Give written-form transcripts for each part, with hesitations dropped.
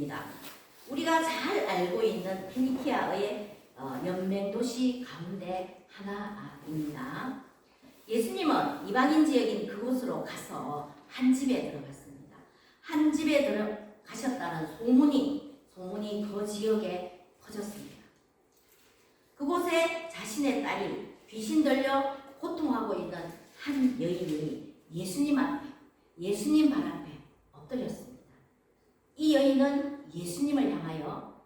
여인입니다. 우리가 잘 알고 있는 페니키아의 연맹도시 가운데 하나입니다. 예수님은 이방인 지역인 그곳으로 가서 한 집에 들어갔습니다. 한 집에 들어가셨다는 소문이 그 지역에 퍼졌습니다. 그곳에 자신의 딸이 귀신 들려 고통하고 있는 한 여인이 예수님 발 앞에 엎드렸습니다. 이 여인은 예수님을 향하여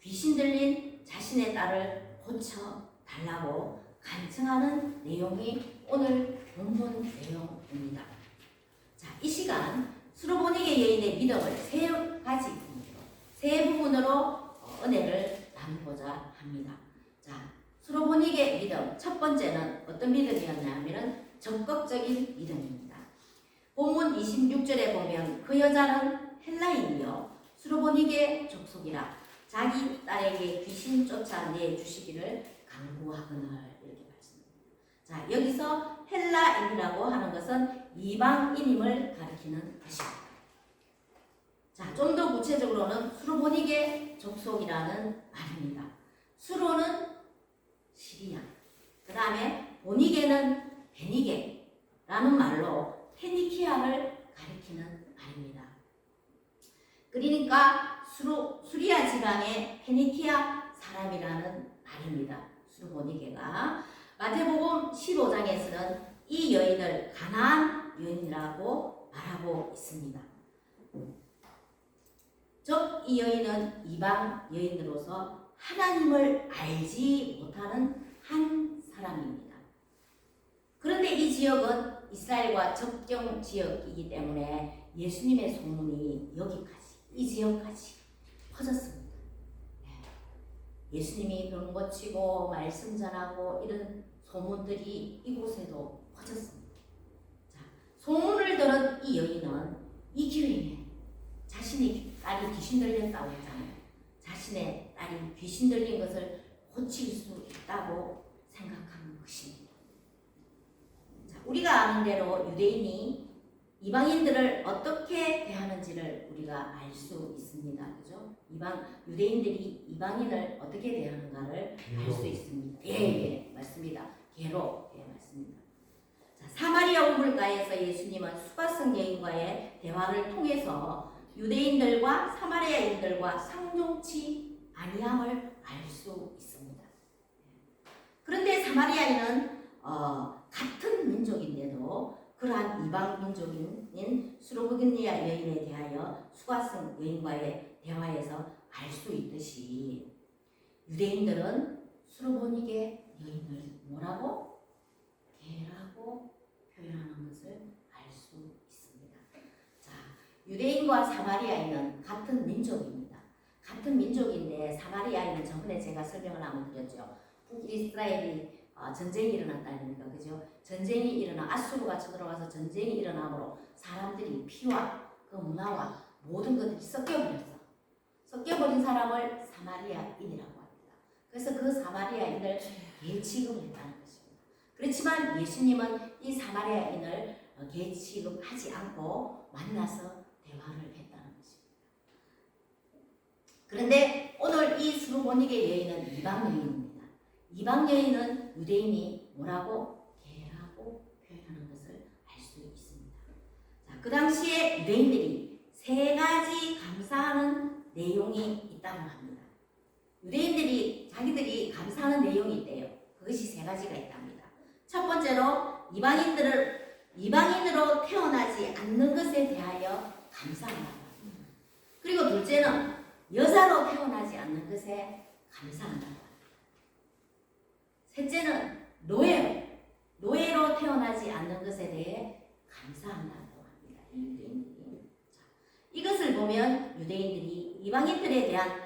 귀신 들린 자신의 딸을 고쳐 달라고 간청하는 내용이 오늘 본문 내용입니다. 자, 이 시간 수르보니게 여인의 믿음을 세 부분으로 은혜를 나누고자 합니다. 자, 수르보니게 믿음 첫 번째는 어떤 믿음이었냐면 적극적인 믿음입니다. 본문 26절에 보면 그 여자는 헬라인이요 수르보니게 족속이라 자기 딸에게 귀신 쫓아내 주시기를 간구하거늘 이렇게 말씀합니다. 자, 여기서 헬라인이라고 하는 것은 이방인임을 가리키는 것입니다. 자, 좀 더 구체적으로는 수르보니게 족속이라는 말입니다. 수르는 시리아, 그 다음에 보니게는 베니게라는 말로 페니키아를 가리키는 말입니다. 그러니까 수리아 지방의 페니키아 사람이라는 말입니다. 수르보니게가 마태복음 15장에서는 이 여인을 가나안 여인이라고 말하고 있습니다. 즉 이 여인은 이방 여인으로서 하나님을 알지 못하는 한 사람입니다. 그런데 이 지역은 이스라엘과 접경 지역이기 때문에 예수님의 소문이 이 지역까지 퍼졌습니다. 예수님이 병 고치고 말씀 전하고 이런 소문들이 이곳에도 퍼졌습니다. 자, 소문을 들은 이 여인은 이 기회에 자신의 딸이 귀신 들렸다고 했잖아요. 자신의 딸이 귀신 들린 것을 고칠 수 있다고 생각하는 것입니다. 자, 우리가 아는 대로 유대인이 이방인들을 어떻게 대하는지를 우리가 알 수 있습니다. 그죠? 유대인들이 이방인을 어떻게 대하는가를 알 수 있습니다. 예, 맞습니다. 개로, 맞습니다. 자, 사마리아 우물가에서 예수님은 수가성 여인과의 대화를 통해서 유대인들과 사마리아인들과 상종치 아니함을 알 수 있습니다. 그런데 사마리아인은 같은 민족인데도 그러한 이방 민족인 수르보니게 여인에 대하여 수가성 여인과의 대화에서 알 수 있듯이 유대인들은 수르보니게 여인을 뭐라고? 개라고 표현하는 것을 알 수 있습니다. 자, 유대인과 사마리아인은 같은 민족입니다. 같은 민족인데 사마리아인은 저번에 제가 설명을 한번 드렸죠. 북이스라엘이 전쟁이 일어났다 아닙니까? 그죠? 전쟁이 일어나 아수르가 쳐들어와서 전쟁이 일어나므로 사람들이 피와 그 문화와 모든 것들이 섞여버렸어. 섞여버린 사람을 사마리아인이라고 합니다. 그래서 그 사마리아인을 개취급을 했다는 것입니다. 그렇지만 예수님은 이 사마리아인을 개취급하지 않고 만나서 대화를 했다는 것입니다. 그런데 오늘 이 수르보니게 여인은 이방 여인입니다. 이방 여인은 유대인이 뭐라고? 개라고 표현하는 것을 알 수 있습니다. 자, 그 당시에 유대인들이 세 가지 감사하는 내용이 있다고 합니다. 유대인들이 자기들이 감사하는 내용이 있대요. 그것이 세 가지가 있답니다. 첫 번째로 이방인으로 태어나지 않는 것에 대하여 감사한다고 합니다. 그리고 둘째는 여자로 태어나지 않는 것에 감사한다고 합니다. 셋째는 노예로 태어나지 않는 것에 대해 감사한다고 합니다. 유대인들이. 자, 이것을 보면 유대인들이 이방인들에 대한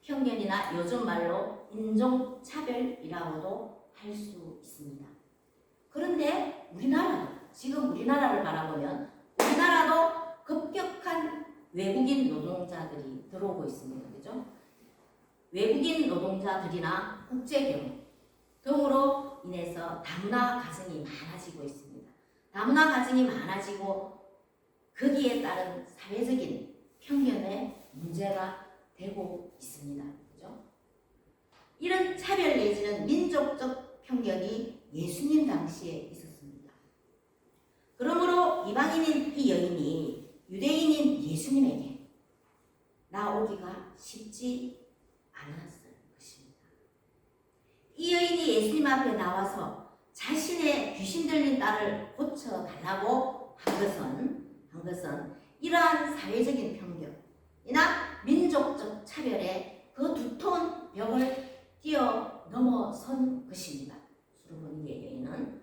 편견이나 요즘 말로 인종차별이라고도 할 수 있습니다. 그런데 지금 우리나라를 바라보면 우리나라도 급격한 외국인 노동자들이 들어오고 있습니다. 그죠? 외국인 노동자들이나 국제결혼 등으로 인해서 다문화 가정이 많아지고 있습니다. 다문화 가정이 많아지고 거기에 따른 사회적인 편견의 문제가 되고 있습니다. 그죠? 이런 차별 내지는 민족적 편견이 예수님 당시에 있었습니다. 그러므로 이방인인 이 여인이 유대인인 예수님에게 나오기가 쉽지 않았을 것입니다. 이 여인이 예수님 앞에 나와서 자신의 귀신 들린 딸을 고쳐달라고 한 것은 이러한 사회적인 편견이나 민족적 차별의 그 두터운 벽을 뛰어넘어선 것입니다. 수르보니게 여인은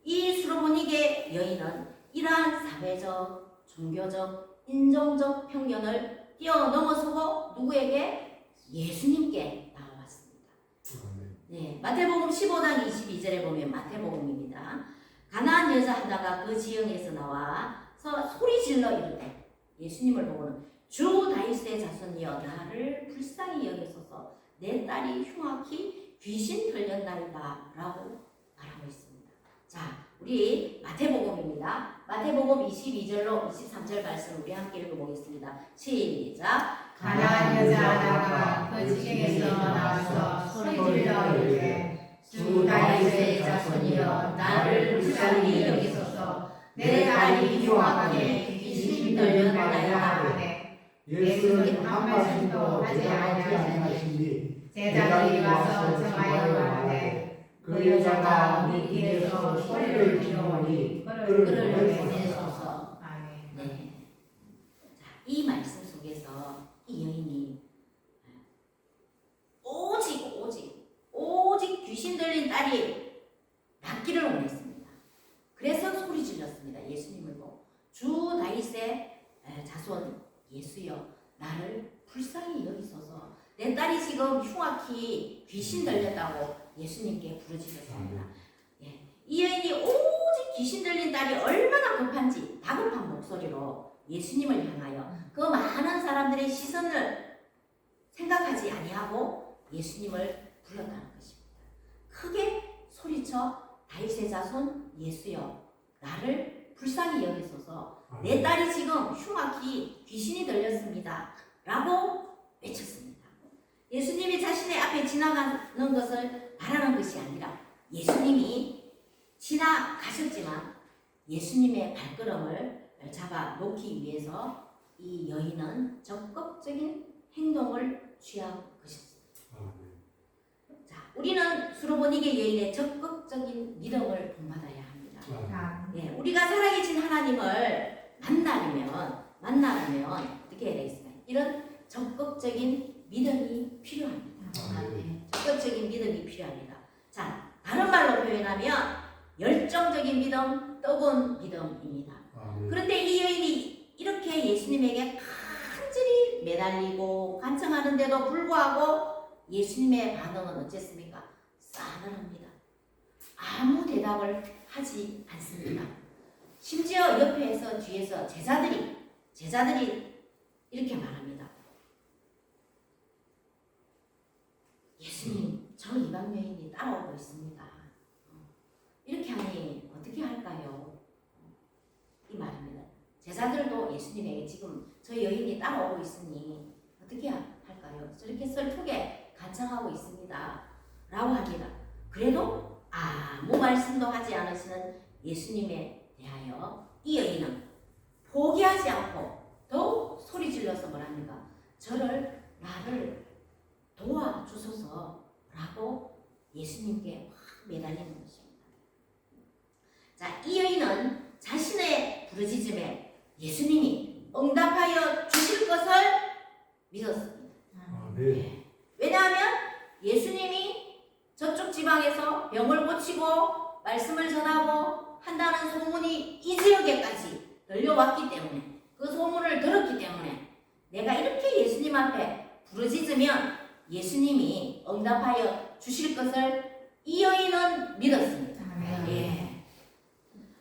이 수르보니게 여인은 이러한 사회적, 종교적, 인종적 편견을 뛰어넘어서고 누구에게? 예수님께 나와왔습니다. 네, 마태복음 15장 22절에 보면 마태복음입니다. 가나안 여자 하나가 그 지역에서 나와서 소리 질러 이르되 예수님을 보고는 주 다윗의 자손이여 나를 불쌍히 여기소서 내 딸이 흉악히 귀신 들렸나이다 라고 말하고 있습니다. 자, 우리 마태복음입니다. 마태복음 22절로 23절 말씀 우리 함께 읽어보겠습니다. 시작. 가나안 여자 하나가 그 지경에서 나와서 소리 질러 이르되 주 다윗의 자손이여 나를 불쌍히 여기소서 내 딸이 흉악하게 귀신 들렸나이다 하되 예수는 한 말씀도 하지 아니하시니 제자들이 와서 정하여 말하되 그 여자가 우리 길에서 소리를 지르니 그를 보내소서. 네. 자, 이 말씀 속에서 이 여인이 오직 귀신 들린 딸이 낫기를 원했습니다. 그래서 소리 질렀습니다. 예수님을 보고 주 다윗의 자손 예수여 나를 불쌍히 여기소서 내 딸이 지금 흉악히 귀신 들렸다고 예수님께 부르짖었습니다. 예. 이 여인이 오직 귀신 들린 딸이 얼마나 급한지 다급한 목소리로 예수님을 향하여 그 많은 사람들의 시선을 생각하지 아니하고 예수님을 불렀다는 것입니다. 크게 소리쳐 다윗의 자손 예수여 나를 불쌍히 여기소서 내 딸이 지금 흉악히 귀신이 들렸습니다 라고 외쳤습니다. 예수님이 자신의 앞에 지나가는 것을 바라는 것이 아니라 예수님이 지나가셨지만 예수님의 발걸음을 잡아 놓기 위해서 이 여인은 적극적인 행동을 취한 것입니다. 자, 우리는 수르보니게 여인의 적극적인 믿음을 본받아야 합니다. 예, 우리가 살아계신 하나님을 만나려면 어떻게 해야 되겠습니까? 이런 적극적인 믿음이 필요합니다. 적극적인 믿음이 필요합니다. 자, 다른 말로 표현하면 열정적인 믿음, 뜨거운 믿음입니다. 그런데 이 여인이 이렇게 예수님에게 간절히 매달리고 간청하는데도 불구하고 예수님의 반응은 어쨌습니까? 싸늘합니다. 아무 대답을 하지 않습니다. 심지어 옆에서 뒤에서 제자들이 이렇게 말합니다. 예수님, 저 이방 여인이 따라오고 있습니다. 이렇게 하니 어떻게 할까요? 이 말입니다. 제자들도 예수님에게 지금 저 여인이 따라오고 있으니 어떻게 할까요? 저렇게 슬프게 간청하고 있습니다. 라고 합니다. 그래도 아무 말씀도 하지 않으시는 예수님에 대하여 이 여인은 포기하지 않고 더욱 소리 질러서 뭐랍니까? 나를 도와주소서 라고 예수님께 확 매달리는 것입니다. 자, 이 여인은 자신의 부르짖음에 예수님이 응답하여 주실 것을 믿었습니다. 네. 왜냐하면 예수님이 저쪽 지방에서 병을 고치고 말씀을 전하고 한다는 소문이 이 지역에까지 들려왔기 때문에 그 소문을 들었기 때문에 내가 이렇게 예수님 앞에 부르짖으면 예수님이 응답하여 주실 것을 이 여인은 믿었습니다. 예.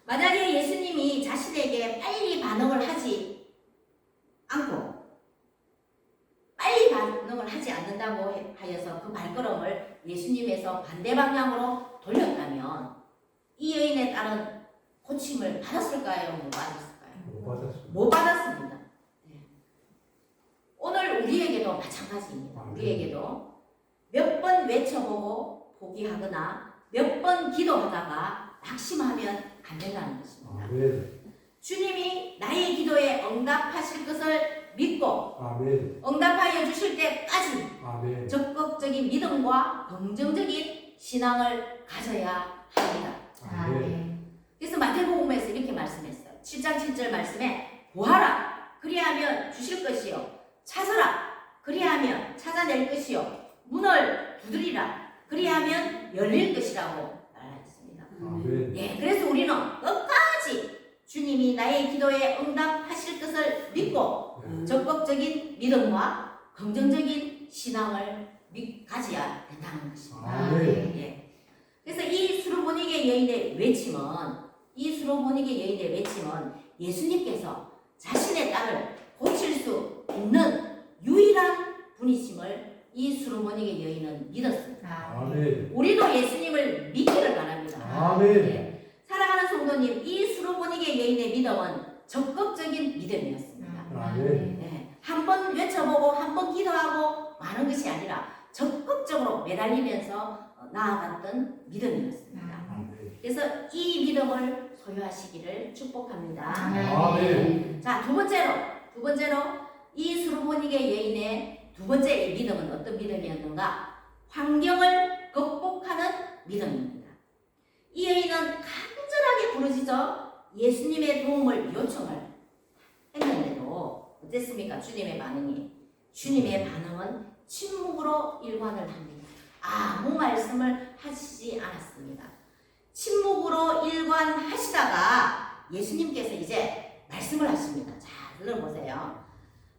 만약에 예수님이 자신에게 빨리 반응을 하지 않고 빨리 반응을 하지 않는다고 하여서 그 발걸음을 예수님에서 반대 방향으로 돌렸다면 이 여인의 딸은 고침을 받았을까요? 못 받았을까요? 못 받았습니다. 못 받았습니다. 네. 마찬가지입니다. 아, 네. 우리에게도 몇 번 외쳐보고 포기하거나 몇 번 기도하다가 낙심하면 안 된다는 것입니다. 아멘. 주님이 나의 기도에 응답하실 것을 믿고 아멘. 응답하여 주실 때까지 아멘. 적극적인 믿음과 긍정적인 신앙을 가져야 합니다. 아멘. 그래서 마태복음에서 이렇게 말씀했어요. 7장 7절 말씀에 구하라 그리하면 주실 것이요 찾으라 그리하면 찾아낼 것이요 문을 두드리라 그리하면 열릴 것이라고 말했습니다. 아멘. 예, 그래서 우리는 끝까지 주님이 나의 기도에 응답하실 것을 믿고 적극적인 믿음과 긍정적인 신앙을 가져야 된다는 것입니다. 아멘. 예. 그래서 이 수르보니게 여인의 외침은 예수님께서 자신의 딸을 고칠 수 있는 유일한 분이심을 이 수르보니게 여인은 믿었습니다. 아멘. 우리도 예수님을 믿기를 바랍니다. 아멘. 예. 사랑하는 성도님, 이 수르보니게 여인의 믿음은 적극적인 믿음이었습니다. 아멘. 네. 한번 외쳐보고 한 번 기도하고 마는 것이 아니라 적극적으로 매달리면서 나아갔던 믿음이었습니다. 아멘. 그래서 이 믿음을 소유하시기를 축복합니다. 아멘. 자, 두 번째로 이 수르보니게 여인의 두 번째 믿음은 어떤 믿음이었는가? 환경을 극복하는 믿음입니다. 이 여인은 간절하게 부르짖어 예수님의 도움을 요청을 했는데도 어땠습니까? 주님의 반응이. 주님의 반응은 침묵으로 일관을 합니다. 아무 말씀을 하시지 않았습니다. 침묵으로 일관하시다가 예수님께서 이제 말씀을 하십니다. 자, 들어보세요.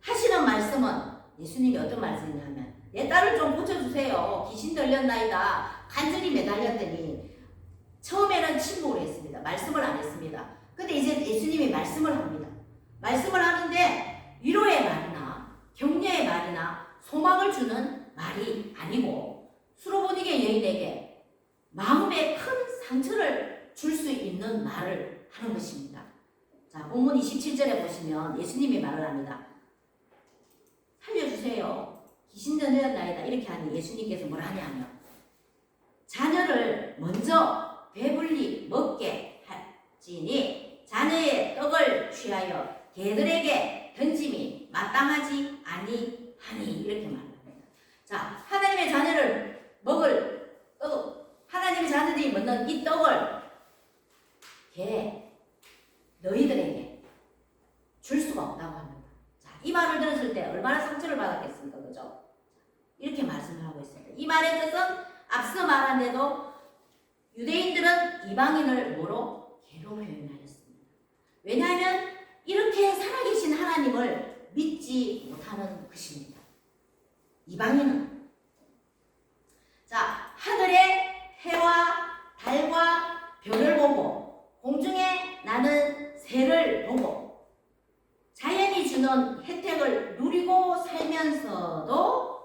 하시는 말씀은 예수님이 어떤 말씀이냐면 내 딸을 좀 고쳐주세요. 귀신 들렸나이다. 간절히 매달렸더니 처음에는 침묵을 했습니다. 말씀을 안 했습니다. 근데 이제 예수님이 말씀을 합니다. 말씀을 하는데 위로의 말이나 격려의 말이나 소망을 주는 말이 아니고 수르보니게 여인에게 마음에 큰 상처를 줄 수 있는 말을 하는 것입니다. 자, 본문 27절에 보시면 예수님이 말을 합니다. 살려주세요. 귀신 들렸나이다. 이렇게 하니 예수님께서 뭐라 하냐면 자녀를 먼저 배불리 먹게 할지니 자녀의 떡을 취하여 개들에게 던짐이 마땅하지 아니하니 이렇게 말합니다. 자, 하나님의 자녀를 먹을 하나님의 자녀들이 먹는 이 떡을 너희들에게 줄 수가 없다고 합니다. 자, 이 말을 들었을 때 얼마나 상처를 받았겠습니까? 그죠? 이렇게 말씀을 하고 있습니다. 이 말의 뜻은 앞서 말한 대로 유대인들은 이방인을 뭐로? 개로 표현하였습니다. 왜냐하면 이렇게 살아계신 하나님을 믿지 못하는 것입니다. 이방인은 자, 하늘의 해와 달과 별을 보고 공중에 나는 새를 보고 자연이 주는 혜택을 누리고 살면서도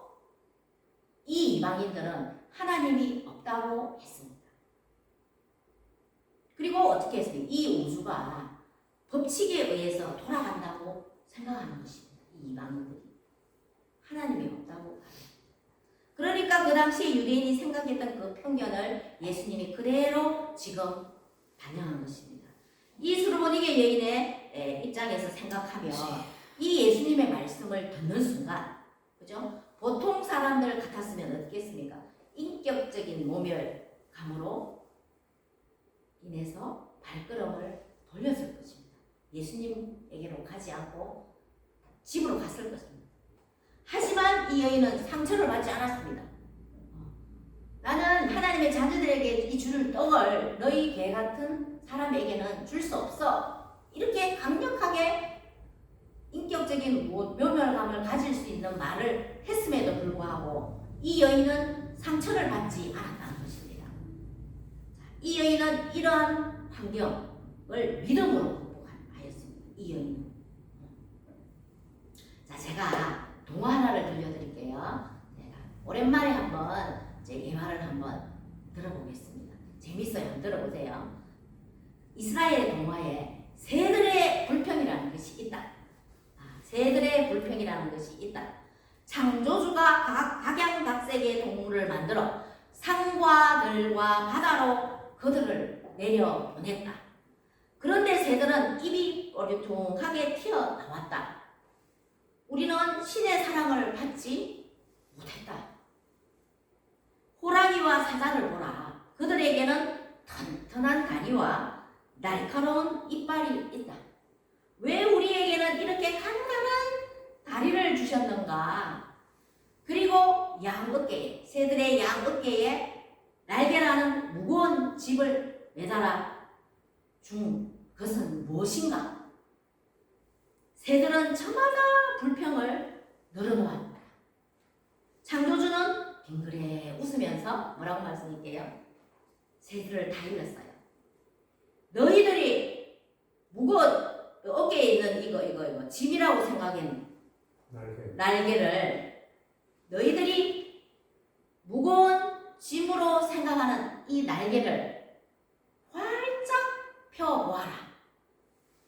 이 이방인들은 하나님이 없다고 했습니다. 그리고 어떻게 했습니까? 이 우주가 법칙에 의해서 돌아간다고 생각하는 것입니다. 이 이방인들이 하나님이 없다고 합니다. 그러니까 그 당시에 유대인이 생각했던 그 편견을 예수님이 그대로 지금 반영한 것입니다. 이 수르보니게 여인의 입장에서 생각하면 이 예수님의 말씀을 듣는 순간, 그죠? 보통 사람들 같았으면 어떻겠습니까? 인격적인 모멸감으로 인해서 발걸음을 돌렸을 것입니다. 예수님에게로 가지 않고 집으로 갔을 것입니다. 하지만 이 여인은 상처를 받지 않았습니다. 나는 하나님의 자녀들에게 이 줄 떡을 너희 개 같은 사람에게는 줄 수 없어. 이렇게 강력하게 인격적인 묘멸감을 가질 수 있는 말을 했음에도 불구하고 이 여인은 상처를 받지 않았다는 것입니다. 이 여인은 이러한 환경을 믿음으로 극복하였습니다. 이 여인은. 자, 제가 동화 하나를 들려드릴게요. 제가 오랜만에 한번 제 예화를 한번 들어보겠습니다. 재밌어요. 한번 들어보세요. 이스라엘 동화에 새들의 불평이라는 것이 있다. 새들의 불평이라는 것이 있다. 창조주가 각양각색의 동물을 만들어 산과 들과 바다로 그들을 내려보냈다. 그런데 새들은 입이 어리통하게 튀어나왔다. 우리는 신의 사랑을 받지 못했다. 호랑이와 사자를 보라. 그들에게는 튼튼한 다리와 날카로운 이빨이 있다. 왜 우리에게는 이렇게 간단한 다리를 주셨는가? 그리고 양어깨, 새들의 양어깨에 날개라는 무거운 집을 매달아 준 것은 무엇인가? 새들은 저마다 불평을 늘어놓았다. 창조주는 빙그레 웃으면서 뭐라고 말씀할게요? 새들을 다 잃었어요. 너희들이 무거운 어깨에 있는 이거 짐이라고 생각했는 날개를 너희들이 무거운 짐으로 생각하는 이 날개를 활짝 펴보아라.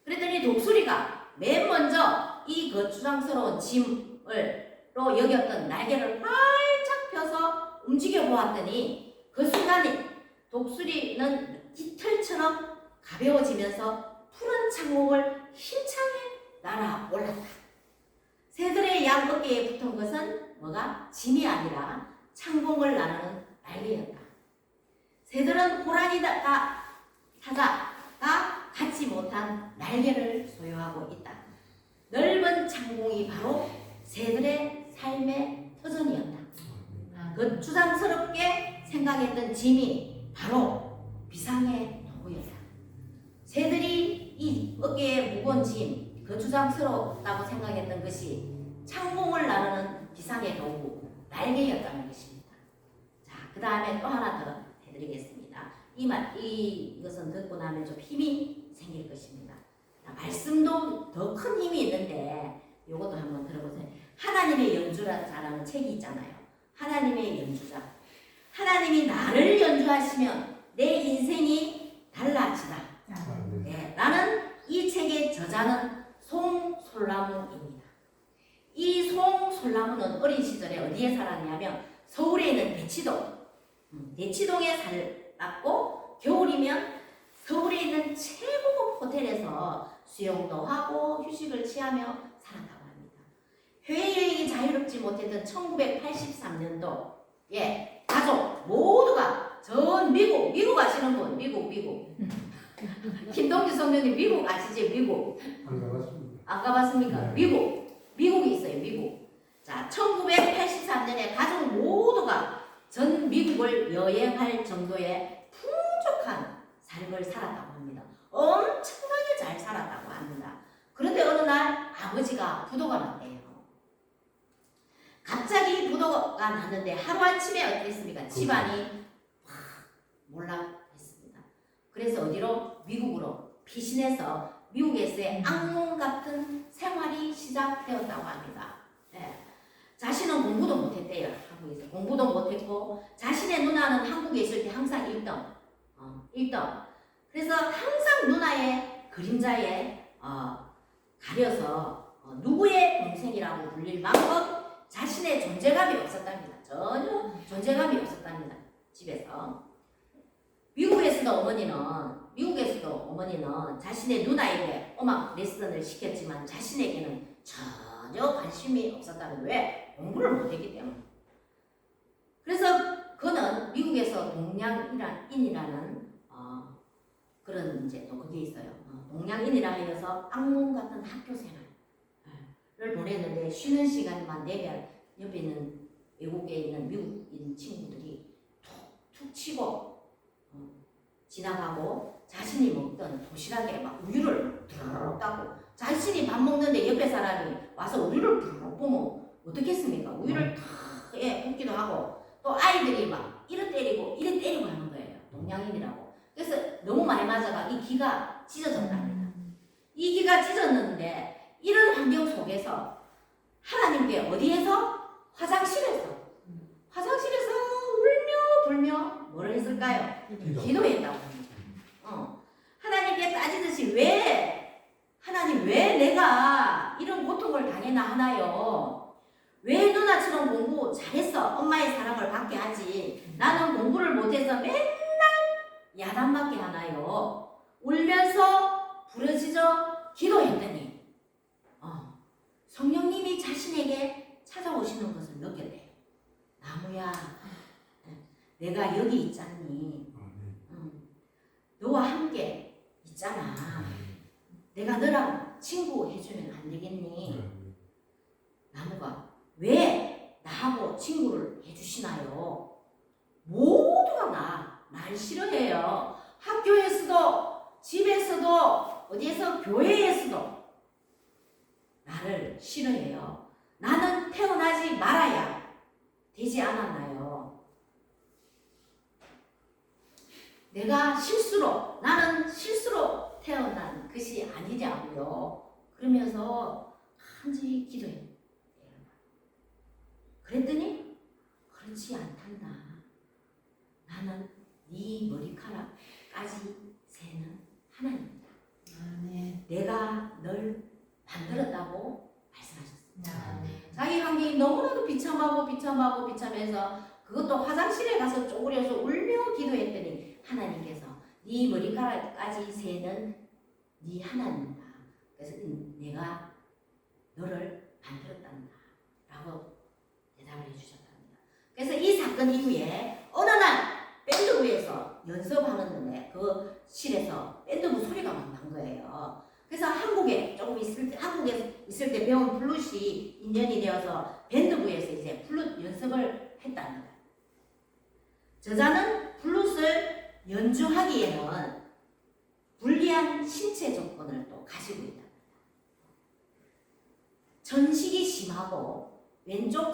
그랬더니 독수리가 맨 먼저 이 거추장스러운 짐을로 여겼던 날개를 활짝 펴서 움직여 보았더니 그 순간에 독수리는 깃털처럼 가벼워지면서 푸른 창공을 힘차게 날아올랐다. 새들의 양 어깨에 붙은 것은 뭐가? 짐이 아니라 창공을 나누는 날개였다. 새들은 호랑이가 사자가 갖지 못한 날개를 소유하고 있다. 넓은 창공이 바로 새들의 삶의 터전이었다. 그 주장스럽게 생각했던 짐이 바로 비상의 도구였다. 새들이 이 어깨에 무거운 짐, 그 주장스럽다고 생각했던 것이 창공을 나누는 비상의 도구, 날개였다는 것입니다. 자, 그 다음에 또 하나 더 해드리겠습니다. 이것은 듣고 나면 좀 힘이 생길 것입니다. 자, 말씀도 더 큰 힘이 있는데 이것도 한번 들어보세요. 하나님의 연주자라는 책이 있잖아요. 하나님의 연주자. 하나님이 나를 연주하시면 내 인생이 달라지다. 네, 나는 이 책의 저자는 송솔라무입니다. 이 송솔라무는 어린 시절에 어디에 살았냐면 서울에 있는 대치동에 살았고 겨울이면 서울에 있는 최고급 호텔에서 수영도 하고 휴식을 취하며 살았다고 합니다. 해외여행이 자유롭지 못했던 1983년도에 가족 모두가 전 미국 아시는 분? 미국 김동주 성령님 미국 아시죠? 미국 안 가봤습니다. 안 가봤습니까? 네. 미국이 있어요. 미국. 자, 1983년에 가족 모두가 전 미국을 여행할 정도의 풍족한 삶을 살았다고 합니다. 엄청나게 잘 살았다고 합니다. 그런데 어느 날 아버지가 부도가 났대요. 갑자기 부도가 났는데 하루아침에 어땠습니까? 집안이 확 몰락했습니다. 그래서 어디로? 미국으로 피신해서 미국에서의 악몽 같은 생활이 시작되었다고 합니다. 네. 자신은 공부도 못했대요. 한국에서 공부도 못했고 자신의 누나는 한국에 있을 때 항상 1등. 그래서 항상 누나의 그림자에 가려서 누구의 동생이라고 불릴 만큼 자신의 존재감이 없었답니다. 전혀 존재감이 없었답니다. 집에서. 미국에서도 어머니는 자신의 누나에게 음악 레슨을 시켰지만 자신에게는 전혀 관심이 없었다는 거예요. 왜? 공부를 못했기 때문에. 그래서 그는 미국에서 동양인이라는 그런 이제 또 그게 있어요. 동양인이라 해서 악몽 같은 학교 생활을 보냈는데 쉬는 시간만 되면 옆에 있는 외국에 있는 미국인 친구들이 툭툭 치고 지나가고 자신이 먹던 도시락에 막 우유를 두루룩 따고 자신이 밥 먹는데 옆에 사람이 와서 우유를 두루룩 보면 어떻겠습니까? 우유를 탁 붓기도 하고 또 아이들이 막 이래 때리고 하는 거예요. 동양인이라고. 그래서 너무 많이 맞아가 이 귀가 찢어졌답니다. 이 귀가 찢어졌는데 이런 환경 속에서 하나님께 어디에서? 화장실에서 울며 불며 뭐를 했을까요? 기도했다고 합니다. 하나님께 따지듯이 하나님 왜 내가 이런 고통을 당해나 하나요? 왜 누나처럼 공부 잘했어? 엄마의 사랑을 받게 하지. 나는 공부를 못해서 맨날 야단맞게 하나요? 울면서 부르짖어 기도했더니 성령님이 자신에게 찾아오시는 것을 느꼈대요. 나무야, 내가 여기 있잖니. 너와 함께 있잖아. 내가 너랑 친구 해주면 안 되겠니? 나무가 왜 나하고 친구를 해주시나요? 모두가 날 싫어해요. 학교에서도, 집에서도, 어디에서 교회에서도 나를 싫어해요. 나는 태어나지 말아야 되지 않았나요? 나는 실수로 태어난 것이 아니냐고요. 그러면서 간절히 기도해요. 그랬더니 그렇지 않단다. 나는 네 머리카락까지 세는 하나님이다. 내가 널 만들었다고 말씀하셨습니다. 자기 환경이 너무나도 비참해서 그것도 화장실에 가서 쪼그려서 울며 기도했더니 하나님께서 네 머리카락까지 세는 네 하나님이다. 그래서 내가 너를 만들었단다 라고 대답을 해주셨답니다. 그래서 이 사건 이후에 어느 날 밴드부에서 연습하는 놈에 그 실에서 밴드부 소리가 막 난 거예요. 그래서 한국에 있을 때 배운 플룻이 인연이 되어서 밴드부에서 이제 플룻 연습을 했답니다. 저자는 플룻을 연주하기에는 불리한 신체 조건을 또 가지고 있답니다. 전식이 심하고 왼손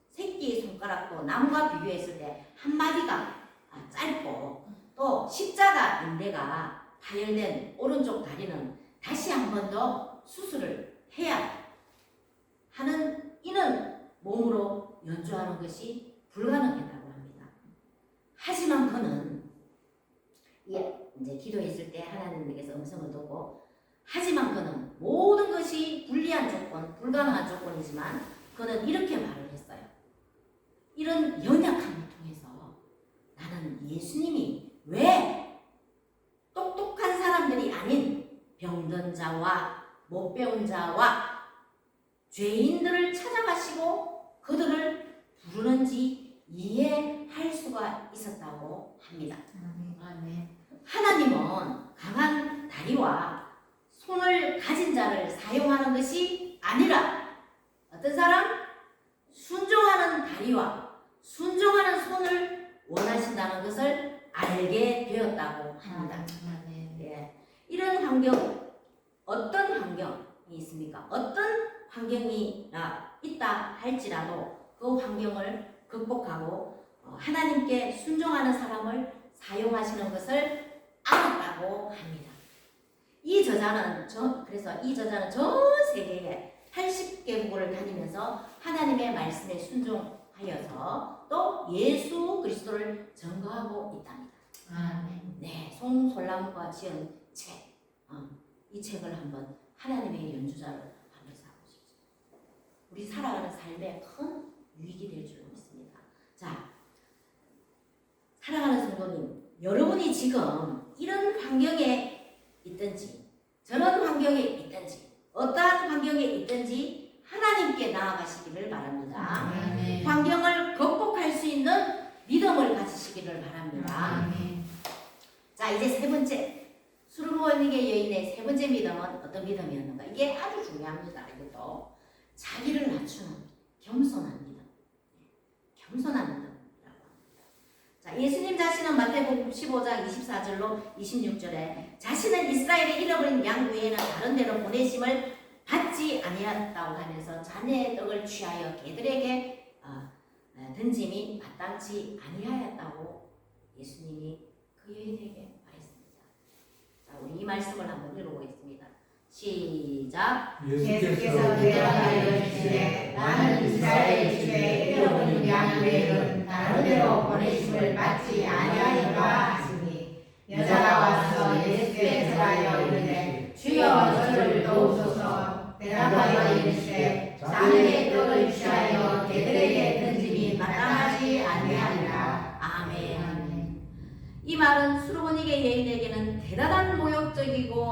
새끼 손가락도 남과 비교했을 때 한 마디가 짧고 또 십자가 인대가 파열된 오른쪽 다리는 다시 한 번 더 수술을 해야 하는 이는 몸으로 연주하는 것이 불가능했다고 합니다. 하지만 그는 이제 기도했을 때 하나님에게서 음성을 듣고 하지만 그는 모든 것이 불리한 조건, 불가능한 조건이지만 그는 이렇게 말을 했어요. 이런 연약함을 통해서 나는 예수님이 왜 똑똑한 사람들이 아닌 병든 자와 못 배운 자와 죄인들을 찾아가시고 그들을 부르는지 이해할 수가 있었다고 합니다. 하나님은 강한 다리와 손을 가진 자를 사용하는 것이 아니라 어떤 사람? 순종하는 다리와 순종하는 손을 원하신다는 것을 알게 되었다고 합니다. 이런 환경, 어떤 환경이 있습니까? 어떤 환경이 있다 할지라도 그 환경을 극복하고 하나님께 순종하는 사람을 사용하시는 것을 알았다고 합니다. 그래서 이 저자는 전 세계에 80개국을 다니면서 하나님의 말씀에 순종하여서 또 예수 그리스도를 증거하고 있답니다. 네, 송솔람과 지은 책, 이 책을 한번 하나님의 연주자를 한번 사보십시오. 우리 살아가는 삶에 큰 유익이 될 줄 믿습니다. 자, 사랑하는 성도님, 여러분이 지금 이런 환경에 있든지 저런 환경에 있든지 어떠한 환경에 있든지 하나님께 나아가시기를 바랍니다. 환경을 극복할 수 있는 믿음을 가지시기를 바랍니다. 자, 이제 세 번째 수르보니게 여인의 세 번째 믿음은 어떤 믿음이었는가? 이게 아주 중요합니다. 이것도 자기를 낮추는 겸손한 믿음, 겸손한 믿음이라고 합니다. 자, 예수님 자신은 마태복음 15장 24절로 26절에 자신은 이스라엘에 잃어버린 양 외에는 다른 데로 보내심을 받지 아니하였다고 하면서 자네의 떡을 취하여 개들에게 던짐이 마땅치 아니하였다고 예수님이 그 여인에게 말했습니다. 자, 우리 이 말씀을 한번 읽어보겠습니다. 시작. 예수께서 대답하여 이르시되 나는 이스라엘 중에 잃어버린 양 외에는 다른 데로 보내심을 받지 아니하였다 하시니 여자가 와서 예수께 절하여 이르되 주여 저를 도우소서. 대답하여 이르시되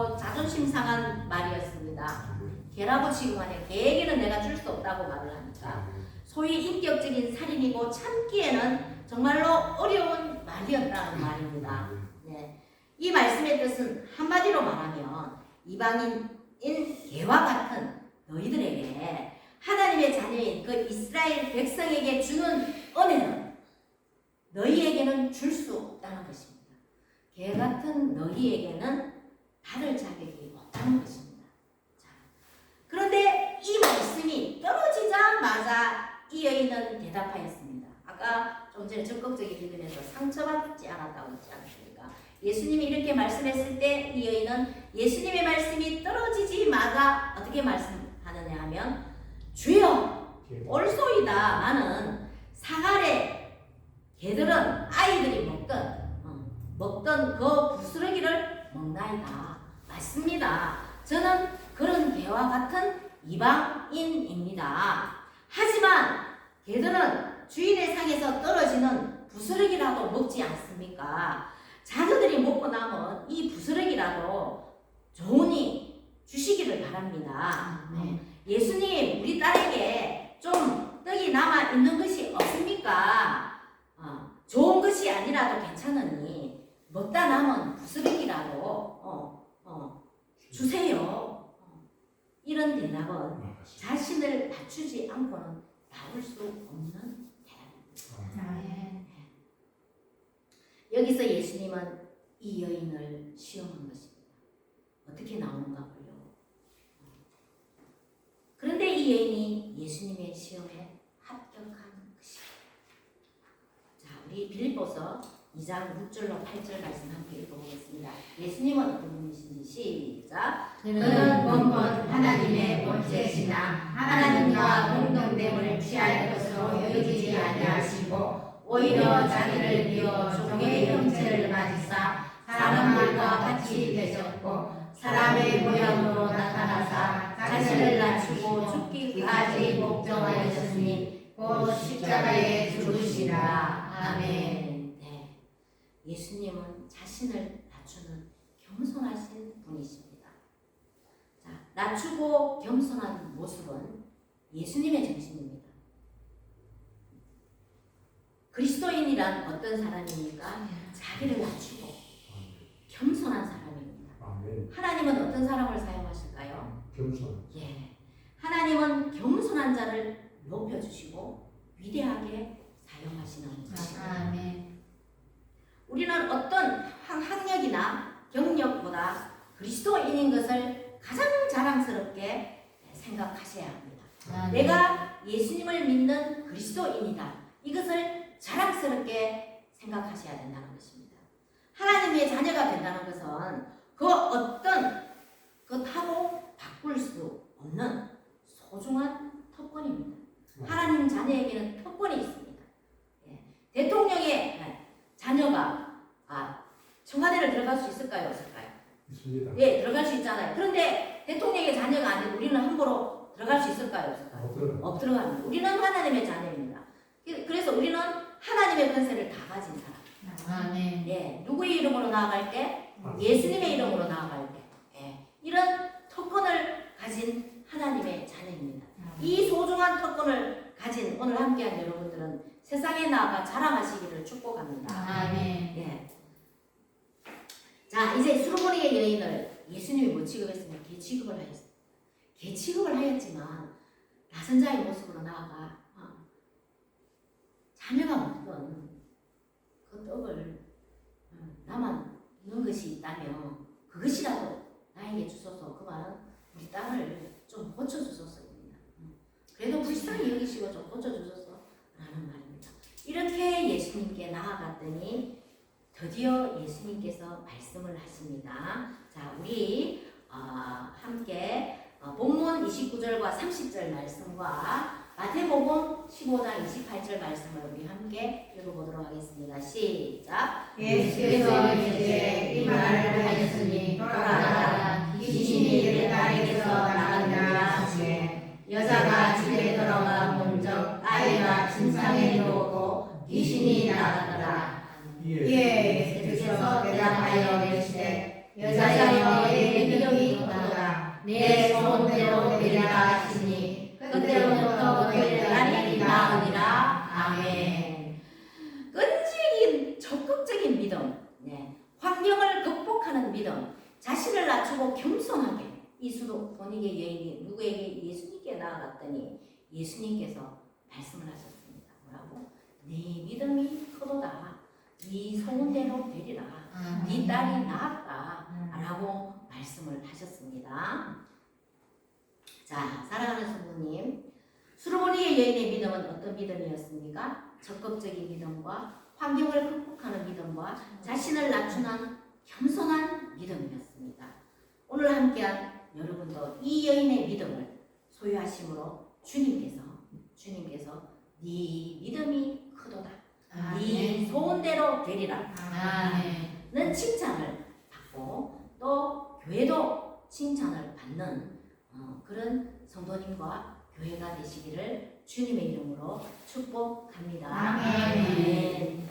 못하고 자존심 상한 말이었습니다. 개라고 취급하네. 개에게는 내가 줄 수 없다고 말을 하니까 소위 인격적인 살인이고 참기에는 정말로 어려운 말이었다는 말입니다. 네. 이 말씀의 뜻은 한마디로 말하면 이방인인 개와 같은 너희들에게 하나님의 자녀인 그 이스라엘 백성에게 주는 은혜는 너희에게는 줄 수 없다는 것입니다. 개 같은 너희에게는 받을 자격이 없다는 것입니다. 자, 그런데 이 말씀이 떨어지자마자 이 여인은 대답하였습니다. 아까 좀 전에 적극적인 믿음에서 상처받지 않았다고 했지 않습니까? 예수님이 이렇게 말씀했을 때 이 여인은 예수님의 말씀이 떨어지지마자 어떻게 말씀하느냐 하면 주여 옳소이다. 나는 사갈의 개들은 아이들이 먹던 그 부스러기를 먹나이다. 맞습니다. 저는 그런 개와 같은 이방인입니다. 하지만 개들은 주인의 상에서 떨어지는 부스러기라도 먹지 않습니까? 자녀들이 먹고 남은 이 부스러기라도 좋으니 주시기를 바랍니다. 예수님, 우리 딸에게 좀 떡이 남아 있는 것이 없습니까? 좋은 것이 아니라도 괜찮으니 먹다 남은 부스러기라도 주세요. 이런 대답은 자신을 낮추지 않고는 나올 수 없는 대답입니다. 여기서 예수님은 이 여인을 시험한 것입니다. 어떻게 나오는가 보요. 그런데 이 여인이 예수님의 시험에 합격한 것입니다. 자, 우리 빌립보서 2장 6절로 8절 말씀 함께 읽어보겠습니다. 예수님은 어떤 분이신지 시작. 그는 원본 하나님의 본체시나 하나님과 동등됨을 취할 것으로 여기지 아니하시고 오히려 자기를 비워 종의 형체를 가지사 사람들과 같이 되셨고 사람의 모양으로 나타나사 자신을 낮추고 죽기까지 복종하였으니 곧 십자가에 죽으시라. 아멘. 네. 예수님은 자신을 낮추는 겸손하신 분이십니다. 자, 낮추고 겸손한 모습은 예수님의 정신입니다. 그리스도인이란 어떤 사람입니까? 자기를 낮추고 겸손한 사람입니다. 하나님은 어떤 사람을 사용하실까요? 겸손. 예. 하나님은 겸손한 자를 높여주시고 위대하게 사용하시는 것입니다. 아멘. 우리는 어떤 학력이나 경력보다 그리스도인인 것을 가장 자랑스럽게 생각하셔야 합니다. 아멘. 내가 예수님을 믿는 그리스도인이다. 이것을 자랑스럽게 생각하셔야 된다는 것입니다. 하나님의 자녀가 된다는 것은 그 어떤 것하고 바꿀 수 없는 소중한 특권입니다. 하나님 자녀에게는 특권이 있습니다. 예. 대통령의 자녀가 청와대를 들어갈 수 있을까요? 없을까요? 있습니다. 예, 들어갈 수 있잖아요. 그런데 대통령의 자녀가 아니고 우리는 함부로 들어갈 수 있을까요? 없을까요? 못 들어갑니다. 우리는 하나님의 자녀입니다. 그래서 우리는 하나님의 권세를 다 가진 사람. 아멘. 예, 누구의 이름으로 나아갈 때? 예수님의 이름으로 나아갈 때. 예, 이런 특권을 가진 하나님의 자녀입니다. 이 소중한 특권을 가진 오늘 함께한 여러분들은 세상에 나아가 자랑하시기를 축복합니다. 아멘. 예. 자, 이제 수르보니의 여인을 예수님이 뭐 취급했으면 개 취급을 하였습니다. 개 취급을 하였지만 나선 자의 모습으로 나아가 자녀가 먹던 그 떡을 나만 있는 것이 있다면 그것이라도 나에게 주소서. 그 말은 우리 딸을 좀 고쳐주소서입니다. 그래도 불쌍히 여기시고 좀 고쳐주소서 라는 말입니다. 이렇게 예수님께 나아갔더니 드디어 예수님께서 말씀을 하십니다. 자, 우리 함께 본문 29절과 30절 말씀과 마태복음 15장 28절 말씀을 우리 함께 읽어보도록 하겠습니다. 시작. 예수께서 이제 이 말을 하였으니 돌아가라 귀신이 내 딸에게서 나간다 하시매 여자가 집에 들어가 본적 아이가 침상에 누웠고 귀신이 나갔더라. 이에 예수께서 대답하여 이르시되 여자여 내게 소원대로 되리라 하시니 그때로부터 그의 날이 나으리라. 아멘. 끈질긴 적극적인 믿음, 환경을 극복하는 믿음, 자신을 낮추고 겸손하게 이수도 본익의 여인이 누구에게? 예수님께 나아갔더니 예수님께서 말씀을 하셨습니다. 뭐라고? 네 믿음이 크도다. 네 소원대로 되리라. 네 딸이 나았다. 라고 말씀을 하셨습니다. 자, 사랑하는 성도님, 수르보니의 여인의 믿음은 어떤 믿음이었습니까? 적극적인 믿음과 환경을 극복하는 믿음과 자신을 낮추는 겸손한 믿음이었습니다. 오늘 함께한 여러분도 이 여인의 믿음을 소유하심으로 주님께서 네 믿음이 크도다. 네 소원대로 되리라. 는 칭찬을 받고 또 교회도 칭찬을 받는 그런 성도님과 교회가 되시기를 주님의 이름으로 축복합니다. 아멘. 아멘.